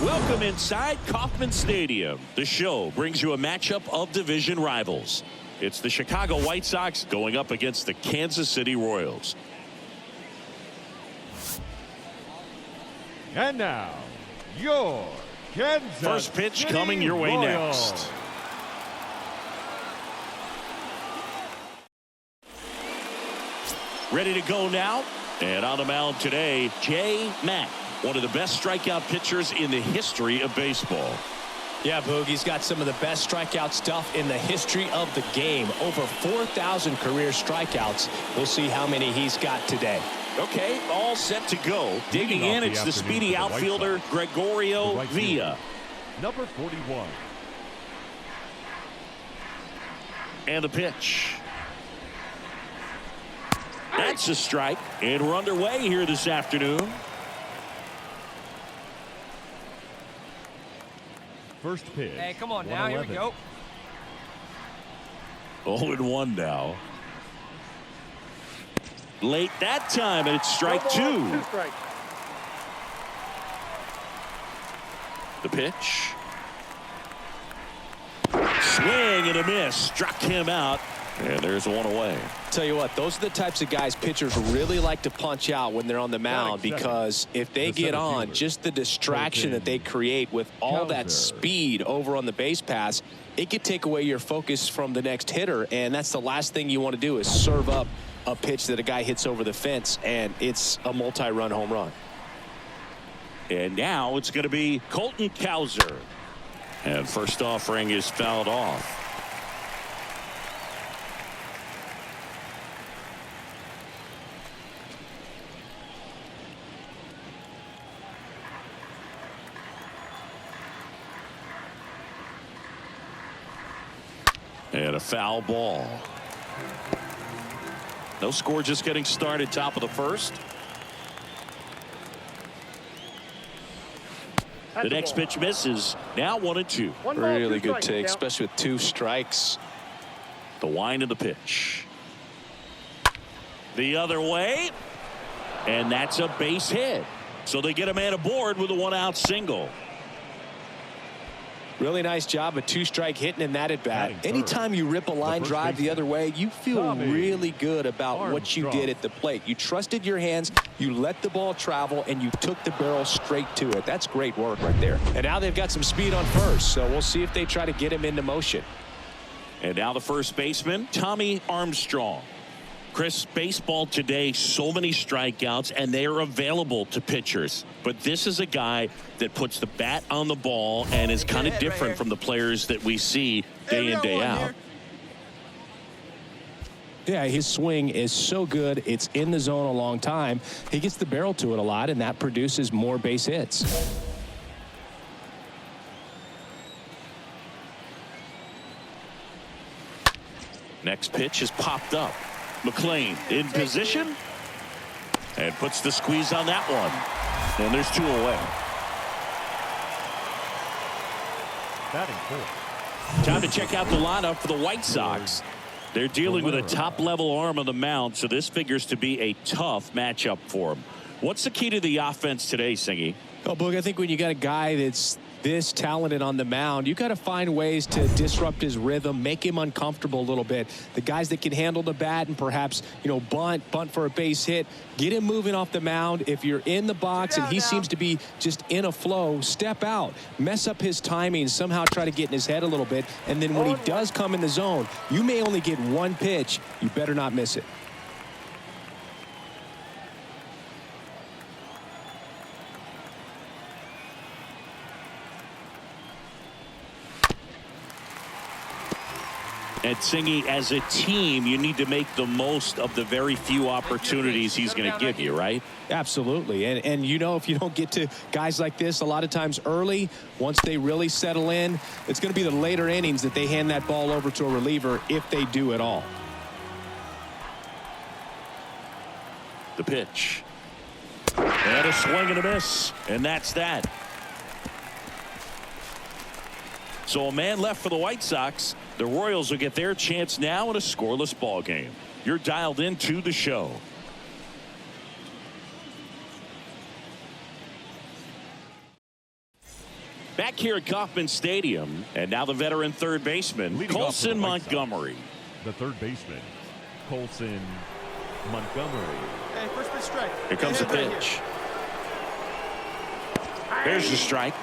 Welcome inside Kauffman Stadium. The show brings you a matchup of division rivals. It's the Chicago White Sox going up against the Kansas City Royals. And now, your Kansas First pitch City coming your way Royals. next. Ready to go now. And on the mound today, Jay Mack, one of the best strikeout pitchers in the history of baseball. Yeah, Boog, he's got some of the best strikeout stuff in the history of the game. Over 4,000 career strikeouts. We'll see how many he's got today. Okay, all set to go. Digging in, it's the speedy outfielder, Gregorio Villa. Number 41. And the pitch. That's a strike. And we're underway here this afternoon. First pitch. Hey, come on now. Here we go. 0-1 now. Late that time, and it's strike two. The pitch. Swing and a miss. Struck him out. And there's one away. Tell you what, those are the types of guys pitchers really like to punch out when they're on the mound, because if they get on, just the distraction that they create with all that speed over on the base pass, it could take away your focus from the next hitter, and that's the last thing you want to do is serve up a pitch that a guy hits over the fence, and it's a multi-run home run. And now it's going to be Colton Cowser. And first offering is fouled off. And a foul ball. No score, just getting started, top of the first. The next pitch misses. Now 1-2. Really good take, especially with 2 strikes. The wind of the pitch. The other way. And that's a base hit. So they get a man aboard with a 1-out single. Really nice job, a 2-strike hitting in that at bat. Anytime you rip a line drive the other way, you feel really good about what you did at the plate. You trusted your hands, you let the ball travel, and you took the barrel straight to it. That's great work right there. And now they've got some speed on first, so we'll see if they try to get him into motion. And now the first baseman, Tommy Armstrong. Chris, baseball today, so many strikeouts, and they are available to pitchers. But this is a guy that puts the bat on the ball and is kind of different from the players that we see day in, day out. Yeah, his swing is so good. It's in the zone a long time. He gets the barrel to it a lot, and that produces more base hits. Next pitch is popped up. McLean in position and puts the squeeze on that one. And there's 2 away. Batting fourth. Time to check out the lineup for the White Sox. They're dealing with a top-level arm on the mound, so this figures to be a tough matchup for them. What's the key to the offense today, Singy? Oh, Boog, I think when you got a guy that's this talented on the mound, you got to find ways to disrupt his rhythm, make him uncomfortable a little bit. The guys that can handle the bat and perhaps, bunt for a base hit, get him moving off the mound. If you're in the box and he seems to be just in a flow, step out, mess up his timing, somehow try to get in his head a little bit. And then when he does come in the zone, you may only get one pitch. You better not miss it. And Singy, as a team, you need to make the most of the very few opportunities he's going to give you, right? Absolutely. And if you don't get to guys like this a lot of times early, once they really settle in, it's going to be the later innings that they hand that ball over to a reliever, if they do at all. The pitch. And a swing and a miss. And that's that. So a man left for the White Sox. The Royals will get their chance now in a scoreless ball game. You're dialed into the show. Back here at Kauffman Stadium, and now the veteran third baseman, Leading off for the Colson White Sox, Montgomery. the third baseman, Colson Montgomery. Hey, first pitch strike. Here comes the Right pitch. There's the strike.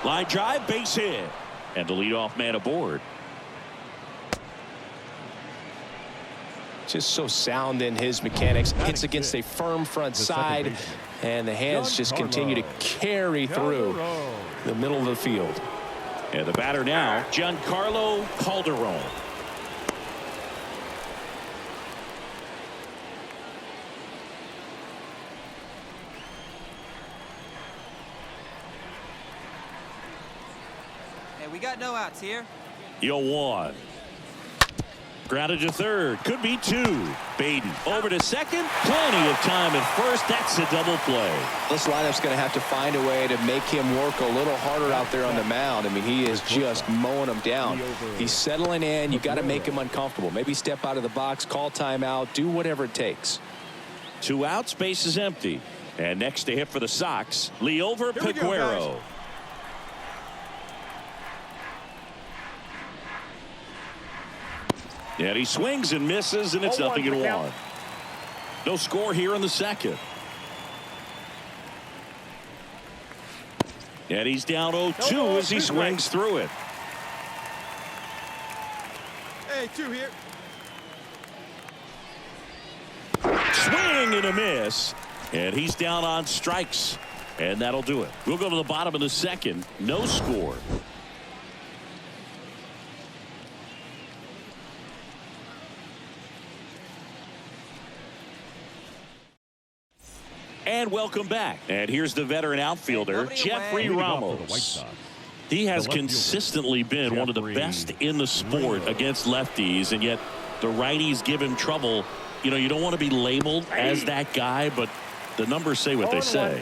Line drive, base hit. And the leadoff man aboard. Just so sound in his mechanics. Hits against a firm front side, and the hands just continue to carry through the middle of the field. And the batter now, Giancarlo Calderon. Hey, we got no outs here. 0-1. Grounded to third. Could be two. Baden over to second. Plenty of time at first. That's a double play. This lineup's going to have to find a way to make him work a little harder out there on the mound. I mean, he is just mowing them down. He's settling in. You got to make him uncomfortable. Maybe step out of the box, call timeout, do whatever it takes. 2 outs, base is empty. And next to hit for the Sox, Liover Peguero. And he swings and misses, and it's 0-1. No score here in the second. And he's down 0-2 as he swings through it. Hey, 2 here. Swing and a miss. And he's down on strikes. And that'll do it. We'll go to the bottom of the second. No score. And welcome back. And here's the veteran outfielder, Jeffrey Ramos. He has consistently been one of the best in the sport against lefties, and yet the righties give him trouble. You know, you don't want to be labeled as that guy, but the numbers say what they say.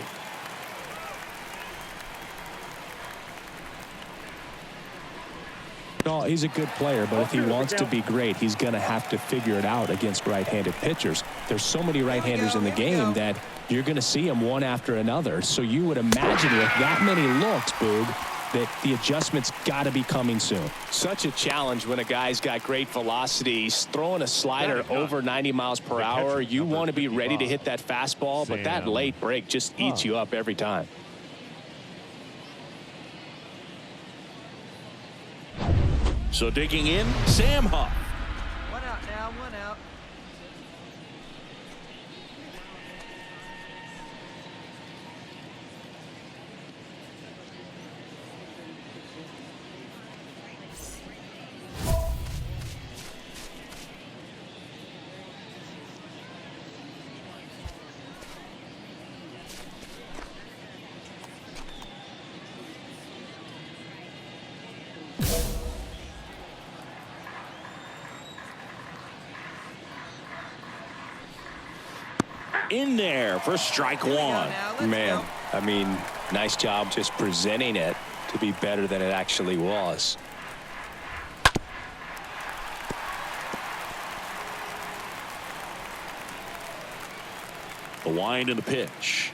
No, he's a good player, but if he wants to be great, he's going to have to figure it out against right-handed pitchers. There's so many right-handers in the game that you're going to see them one after another. So you would imagine with that many looks, Boog, that the adjustment's got to be coming soon. Such a challenge when a guy's got great velocity. He's throwing a slider over 90 miles per hour. You want to be ready to hit that fastball, but that late break just eats you up every time. So digging in, Sam Huff. 1 out now, 1 out. In there for strike one. Man, I mean, nice job just presenting it to be better than it actually was. The wind and the pitch.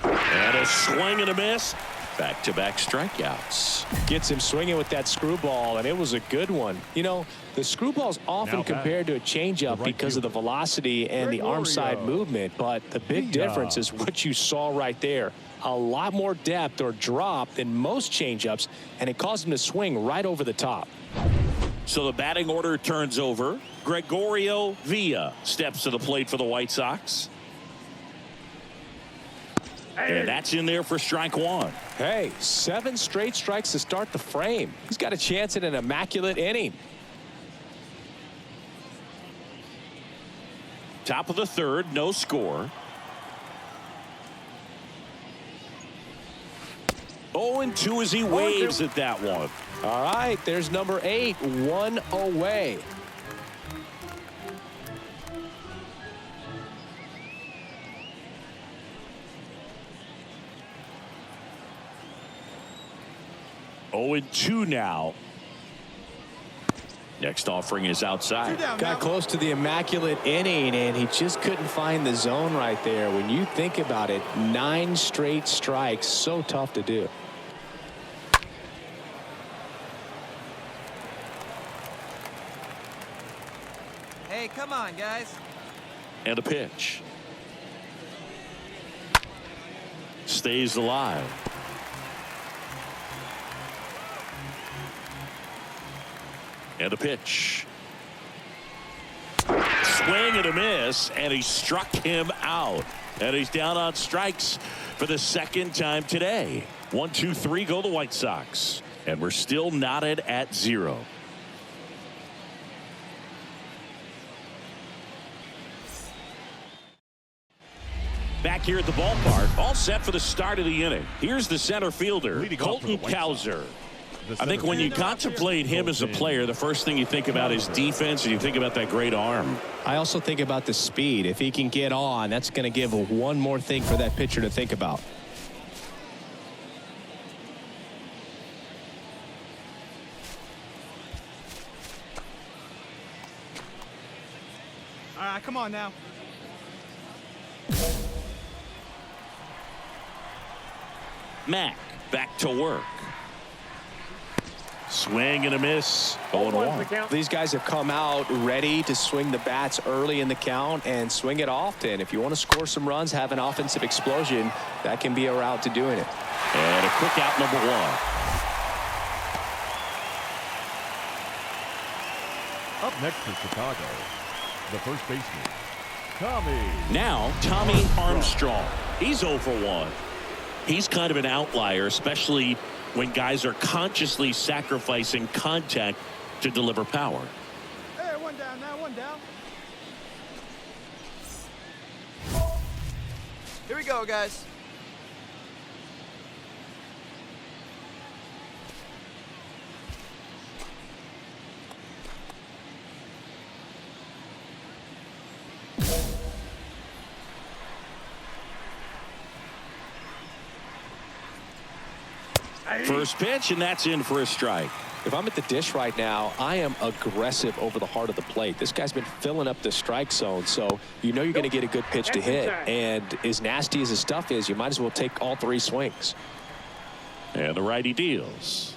And a swing and a miss. Back-to-back strikeouts. Gets him swinging with that screwball, and it was a good one. You know, the screwball's often compared to a changeup because of the velocity and the arm side movement, but the big difference is what you saw right there. A lot more depth or drop than most changeups, and it caused him to swing right over the top. So the batting order turns over. Gregorio Villa steps to the plate for the White Sox. And that's in there for strike one. Hey, 7 straight strikes to start the frame. He's got a chance at an immaculate inning. Top of the third, no score. 0-2 as he waves at that one. All right, there's number 8, 1 away. Oh, 2 now. Next offering is outside. Got close to the immaculate inning, and he just couldn't find the zone right there. When you think about it, 9 straight strikes, so tough to do. Hey, come on, guys. And a pitch. Stays alive. And a pitch. Swing and a miss, and he struck him out. And he's down on strikes for the second time today. 1, 2, 3 go the White Sox. And we're still knotted at 0. Back here at the ballpark, all set for the start of the inning. Here's the center fielder, Colton Cowser. I think when you contemplate him as a player, the first thing you think about is defense, and you think about that great arm. I also think about the speed. If he can get on, that's going to give one more thing for that pitcher to think about. All right, come on now. Mack back to work. Swing and a miss. 0-1. These guys have come out ready to swing the bats early in the count and swing it often. If you want to score some runs, have an offensive explosion, that can be a route to doing it. And a quick out, number 1. Up next for Chicago, the first baseman, Tommy. Now, Tommy Armstrong. He's 0 for 1. He's kind of an outlier, especially when guys are consciously sacrificing contact to deliver power. Hey, 1 down now, 1 down. Here we go, guys. First pitch, and that's in for a strike. If I'm at the dish right now, I am aggressive over the heart of the plate. This guy's been filling up the strike zone, so you know you're going to get a good pitch to hit. And as nasty as his stuff is, you might as well take all 3 swings. And the righty deals.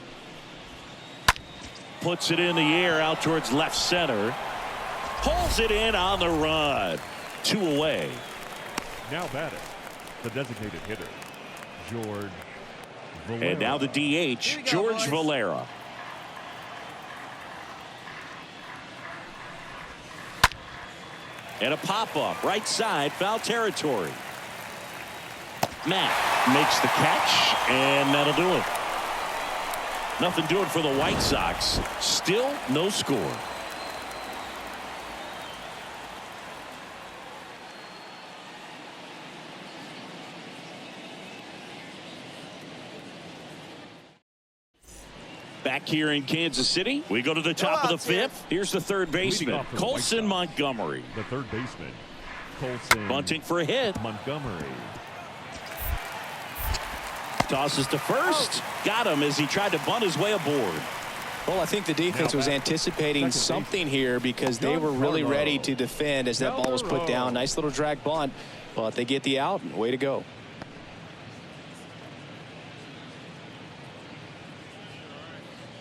Puts it in the air out towards left center. Pulls it in on the run. 2 away. Now batting, the designated hitter, George Valera. And now the DH, George Valera. And a pop-up, right side, foul territory. Matt makes the catch, and that'll do it. Nothing doing for the White Sox. Still no score. Back here in Kansas City, we go to the top of the 5th. Here's the third baseman, Colson Montgomery. The third baseman, Colson. Bunting for a hit. Montgomery. Tosses to first. Got him as he tried to bunt his way aboard. Well, I think the defense was anticipating something here because they were really ready to defend as that ball was put down. Nice little drag bunt, but they get the out. Way to go.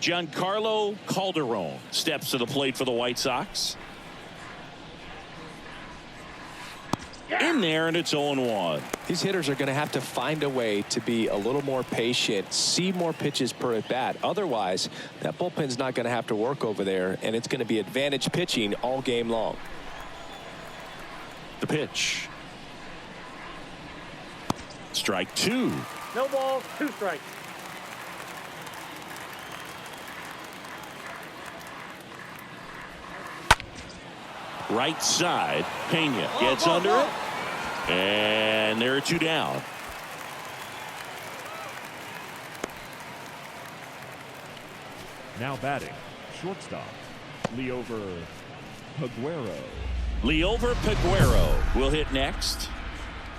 Giancarlo Calderon steps to the plate for the White Sox. In there, and it's 0-1. These hitters are going to have to find a way to be a little more patient, see more pitches per at bat. Otherwise, that bullpen's not going to have to work over there, and it's going to be advantage pitching all game long. The pitch. Strike 2. No ball, 2 strikes. Right side, Pena gets under it, and there are 2 down. Now batting, shortstop, Liover Peguero. Liover Peguero will hit next.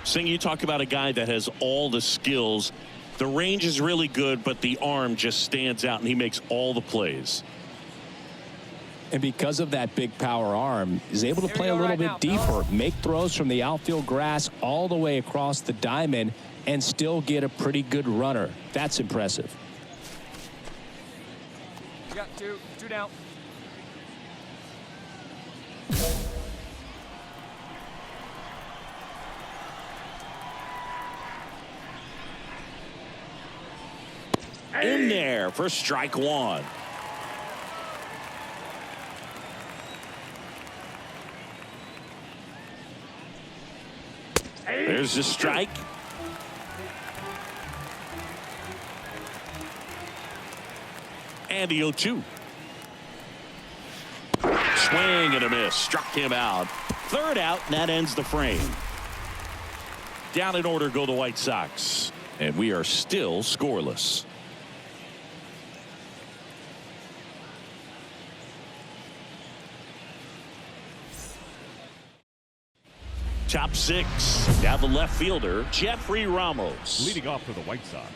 Sing, you talk about a guy that has all the skills. The range is really good, but the arm just stands out, and he makes all the plays. And because of that big power arm, he's able to play a little bit deeper, make throws from the outfield grass all the way across the diamond, and still get a pretty good runner. That's impressive. You got two down. In there for strike one. There's the strike. And the 0-2. Swing and a miss. Struck him out. Third out, and that ends the frame. Down in order go the White Sox. And we are still scoreless. Top six. Now the left fielder, Jeffrey Ramos. Leading off for the White Sox.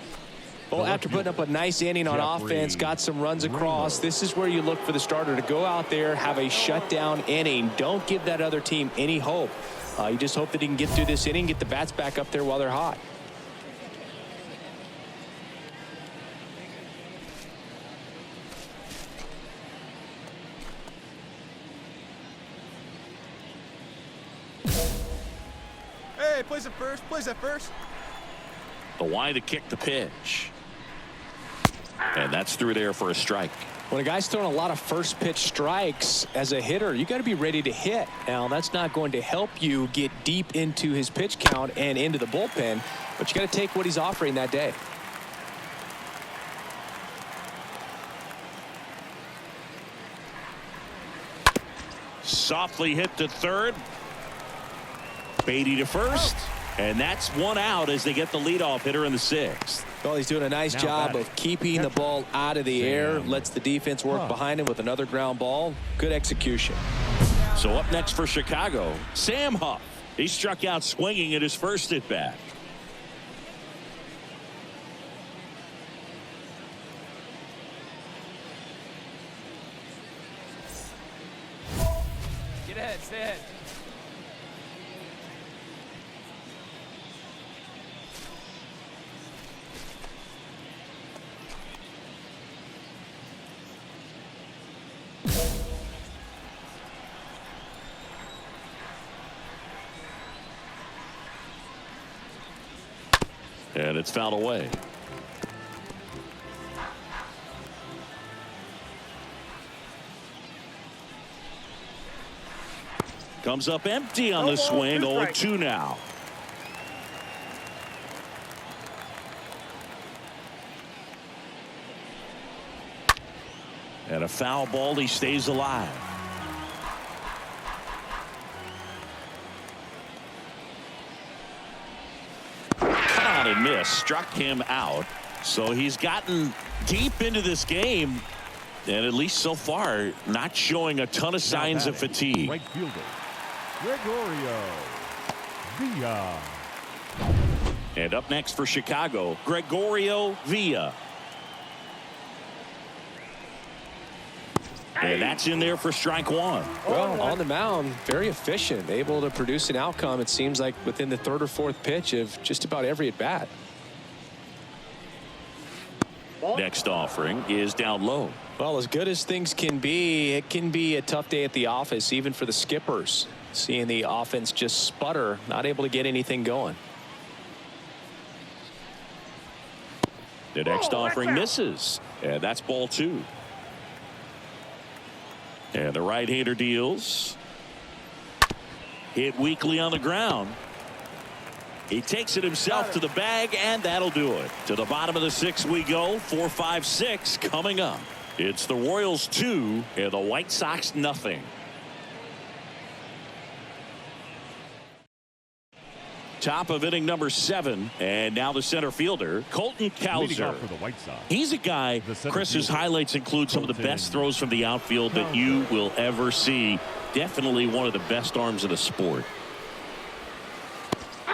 Well, after putting up a nice inning on offense, got some runs across, this is where you look for the starter to go out there, have a shutdown inning. Don't give that other team any hope. You just hope that he can get through this inning, get the bats back up there while they're hot. Hey, place it first. Place it first. The wide to kick the pitch. And that's through there for a strike. When a guy's throwing a lot of first pitch strikes as a hitter, you got to be ready to hit. Now, that's not going to help you get deep into his pitch count and into the bullpen, but you got to take what he's offering that day. Softly hit to third. Beatty to first. And that's one out as they get the leadoff hitter in the sixth. Well, he's doing a nice job of keeping the ball out of the air. Lets the defense work behind him with another ground ball. Good execution. So up next for Chicago, Sam Huff. He struck out swinging at his first at bat. Get ahead, stay ahead. And it's fouled away. Comes up empty on the swing. 0-2 now. And a foul ball. He stays alive. And miss, struck him out. So he's gotten deep into this game, and at least so far not showing a ton of signs of fatigue. Right fielder Gregorio Villa. And up next for Chicago, Gregorio Villa. And that's in there for strike one. Well, on the mound, very efficient, able to produce an outcome, it seems like, within the third or fourth pitch of just about every at-bat. Next offering is down low. Well, as good as things can be, it can be a tough day at the office, even for the skippers. Seeing the offense just sputter, not able to get anything going. The next offering misses, and that's ball two. And the right-hander deals. Hit weakly on the ground. He takes it himself to the bag, and that'll do it. To the bottom of the sixth we go. 4-5-6 coming up. It's the Royals 2 and the White Sox nothing. Top of inning number 7, and now the center fielder, Colton Cowser. For the White Sox. He's a guy, Chris's highlights include some of the best throws from the outfield that you will ever see. Definitely one of the best arms of the sport.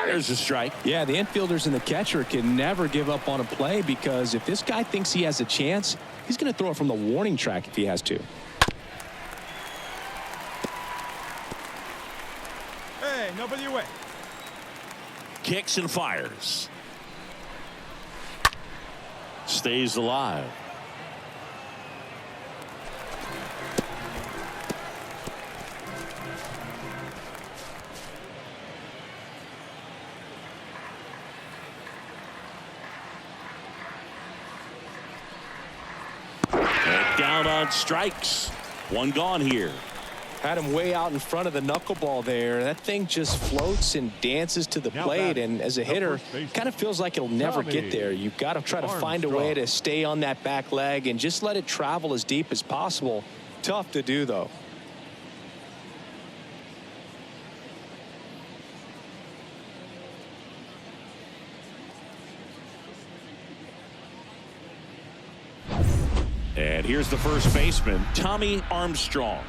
There's a strike. Yeah, the infielders and the catcher can never give up on a play, because if this guy thinks he has a chance, he's going to throw it from the warning track if he has to. Hey, nobody away. Kicks and fires. Stays alive. And down on strikes. One gone here. Had him way out in front of the knuckleball there. That thing just floats and dances to the plate, and as a hitter, kind of feels like it'll never get there. You've got to try to find a way to stay on that back leg and just let it travel as deep as possible. Tough to do, though. And here's the first baseman, Tommy Armstrong.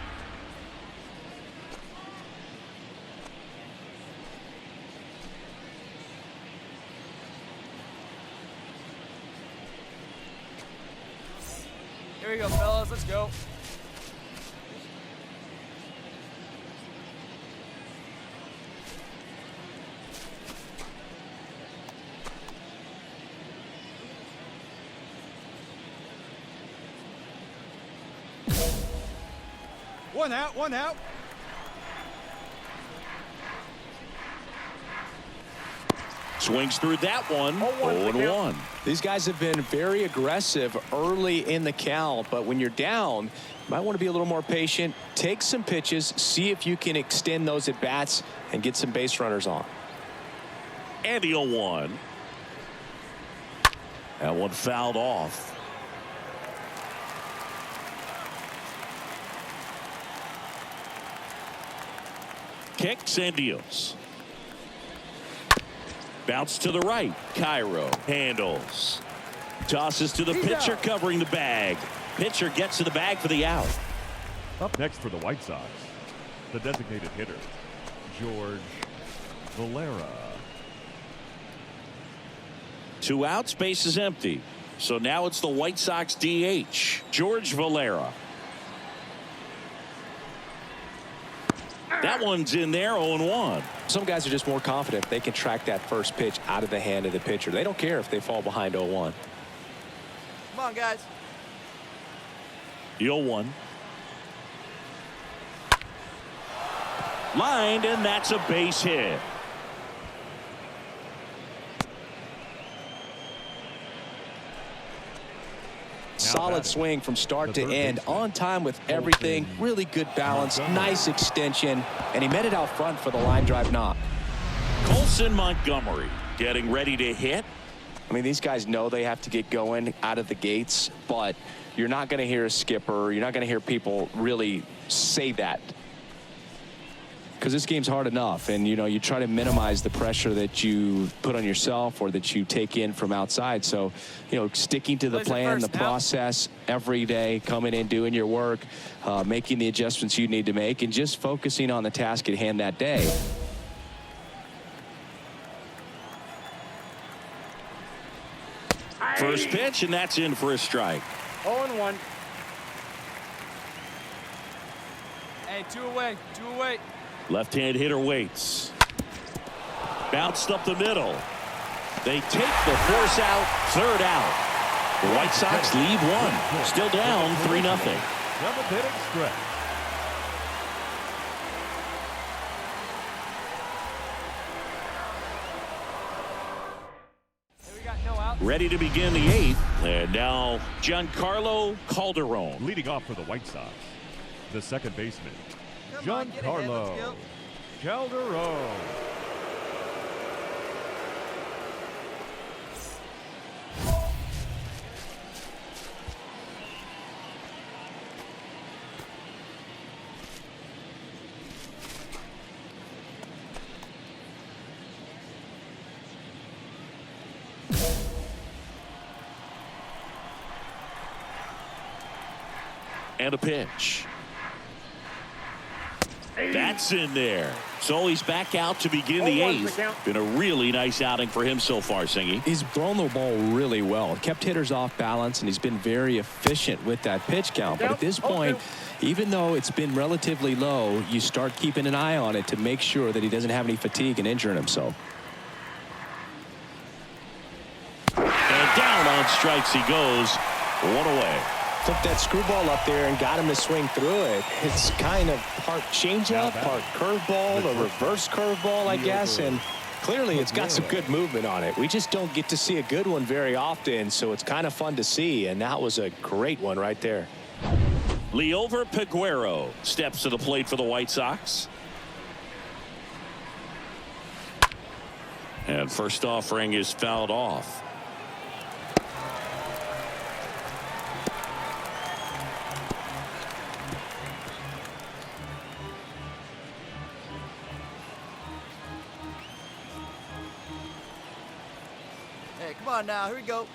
Here we go, fellas. Let's go. One out, one out. Swings through that one. 0-1. These guys have been very aggressive early in the count, but when you're down, you might want to be a little more patient. Take some pitches, see if you can extend those at bats and get some base runners on. And the 0-1. That one fouled off. Kicks and deals. Bounce to the right. Cairo handles. Tosses to the pitcher, covering the bag. Pitcher gets to the bag for the out. Up next for the White Sox, the designated hitter, George Valera. 2 outs, base is empty. So now it's the White Sox DH, George Valera. That one's in there, 0-1. Some guys are just more confident they can track that first pitch out of the hand of the pitcher. They don't care if they fall behind 0-1. Come on, guys. The 0-1. Lined, and that's a base hit. Solid swing from start to end, on time with everything. Really good balance, nice extension, and he met it out front for the line drive knock. Colson Montgomery getting ready to hit. I mean, these guys know they have to get going out of the gates, but you're not going to hear a skipper. You're not going to hear people really say that, because this game's hard enough, and you try to minimize the pressure that you put on yourself or that you take in from outside. So sticking to the plan, the process every day, coming in, doing your work, making the adjustments you need to make, and just focusing on the task at hand that day. First pitch, and that's in for a strike. 0-1. Hey, two away, two away. Left-hand hitter waits. Bounced up the middle. They take the force out, third out. The White Sox lead one. Still down 3-0. 7th inning stretch. We got no out. Ready to begin the 8th. And now Giancarlo Calderon. Leading off for the White Sox, the second baseman, Come on, get ahead, let's Giancarlo go. Calderon. And a pitch. That's in there. So he's back out to begin the eighth. Been a really nice outing for him so far, Singy. He's thrown the ball really well. Kept hitters off balance, and he's been very efficient with that pitch count. But at this point, even though it's been relatively low, you start keeping an eye on it to make sure that he doesn't have any fatigue and injuring himself. And down on strikes he goes. One away. Took that screwball up there and got him to swing through it. It's kind of part changeup, part curveball, a reverse curveball, I guess. And clearly it's got some good movement on it. We just don't get to see a good one very often, so it's kind of fun to see. And that was a great one right there. Liover Peguero steps to the plate for the White Sox. And first offering is fouled off. Come on now, here we go.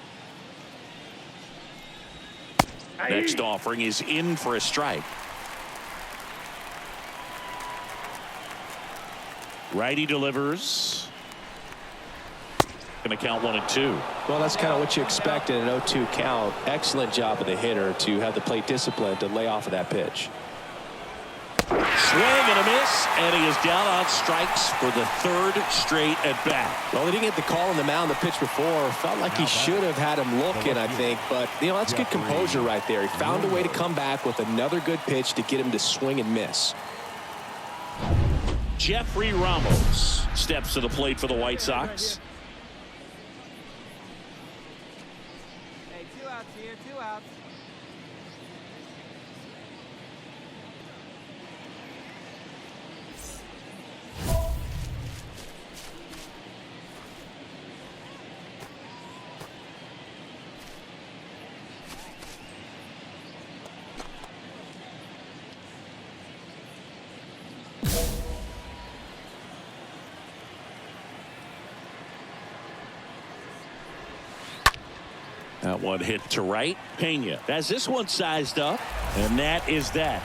Next offering is in for a strike. Righty delivers. Going to count 1-2. Well, that's kind of what you expect in an 0-2 count. Excellent job of the hitter to have the plate discipline to lay off of that pitch. Swing and a miss, and he is down on strikes for the third straight at bat. Well, he didn't get the call on the mound the pitch before. Felt like he should have had him looking, I think. But, you know, that's good composure right there. He found a way to come back with another good pitch to get him to swing and miss. Jeffrey Ramos steps to the plate for the White Sox. Hey, 2 outs here, 2 outs. That one hit to right. Pena has this one sized up, and that is that.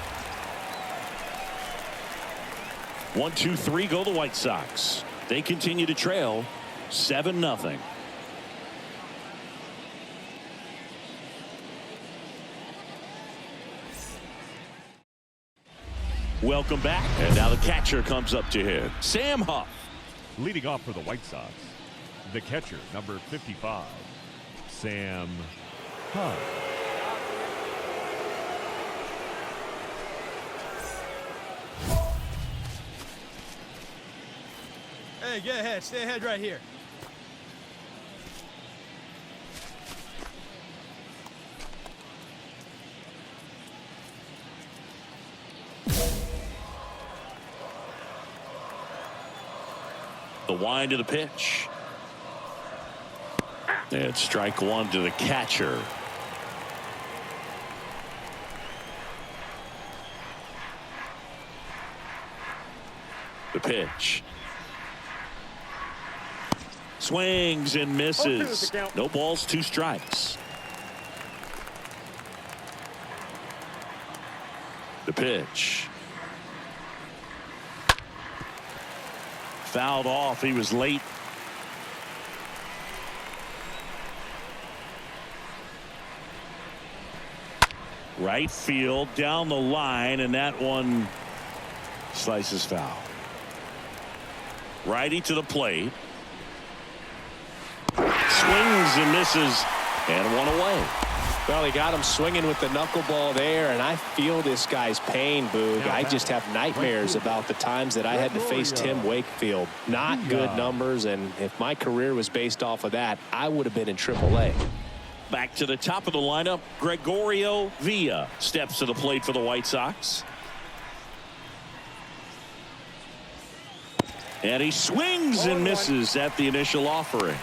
1-2-3 go the White Sox. They continue to trail 7-0. Welcome back, and now the catcher comes up to hit. Sam Huff. Leading off for the White Sox, the catcher, number 55, Sam Huff. Hey, get ahead. Stay ahead right here. The wind of the pitch. And strike one to the catcher. The pitch. Swings and misses. No balls, 2 strikes. The pitch. Fouled off. He was late. Right field down the line, and that one slices foul. Righty to the plate. Swings and misses, and one away. Well, he got him swinging with the knuckleball there, and I feel this guy's pain, Boog. I just have nightmares about the times that I had to face Tim Wakefield. Not good numbers, and if my career was based off of that, I would have been in AAA. Back to the top of the lineup, Gregorio Villa steps to the plate for the White Sox. And he swings and misses at the initial offering.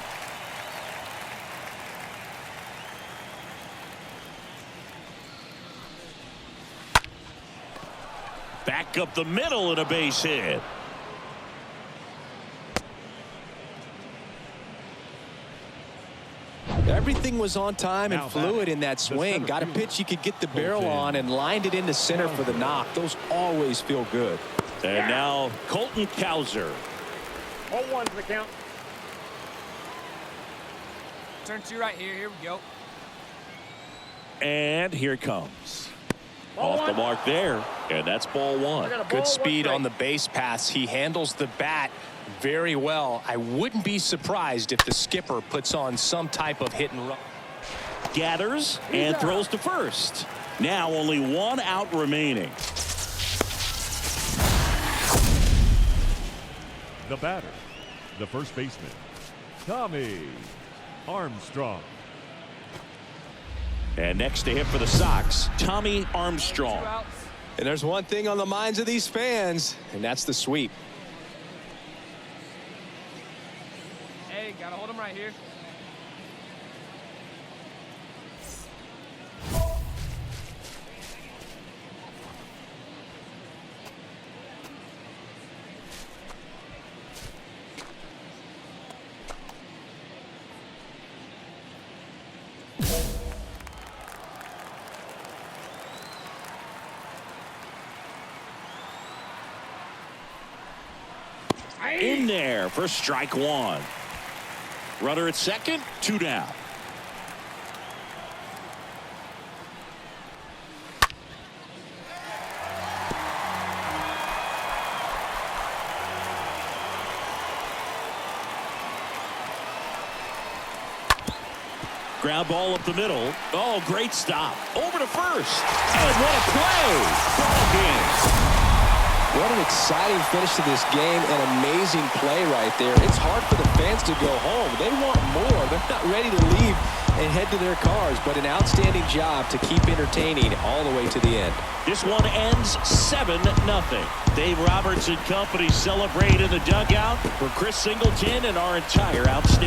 Back up the middle and a base hit. Everything was on time and fluid in that swing. Got a pitch you could get the barrel on and lined it into center for the knock. Those always feel good. And now Colton Cowser. 0-1 to the count. Turn 2 right here. Here we go. And here it comes. Off the mark there. And that's ball 1. Good speed on the base pass. He handles the bat very well. I wouldn't be surprised if the skipper puts on some type of hit and run. Gathers and throws to first. Now only 1 out remaining. The batter, the first baseman, Tommy Armstrong. And next to hit for the Sox, Tommy 2 Armstrong. outs. And there's one thing on the minds of these fans, and that's the sweep. Hey, gotta hold him right here. In there for strike 1. Runner at second, 2 down. Ground ball up the middle. Oh, great stop. Over to first. And what a play. Ball game. What an exciting finish to this game. An amazing play right there. It's hard for the fans to go home. They want more. They're not ready to leave and head to their cars, but an outstanding job to keep entertaining all the way to the end. This one ends 7-0. Dave Roberts and company celebrate in the dugout. For Chris Singleton and our entire outstanding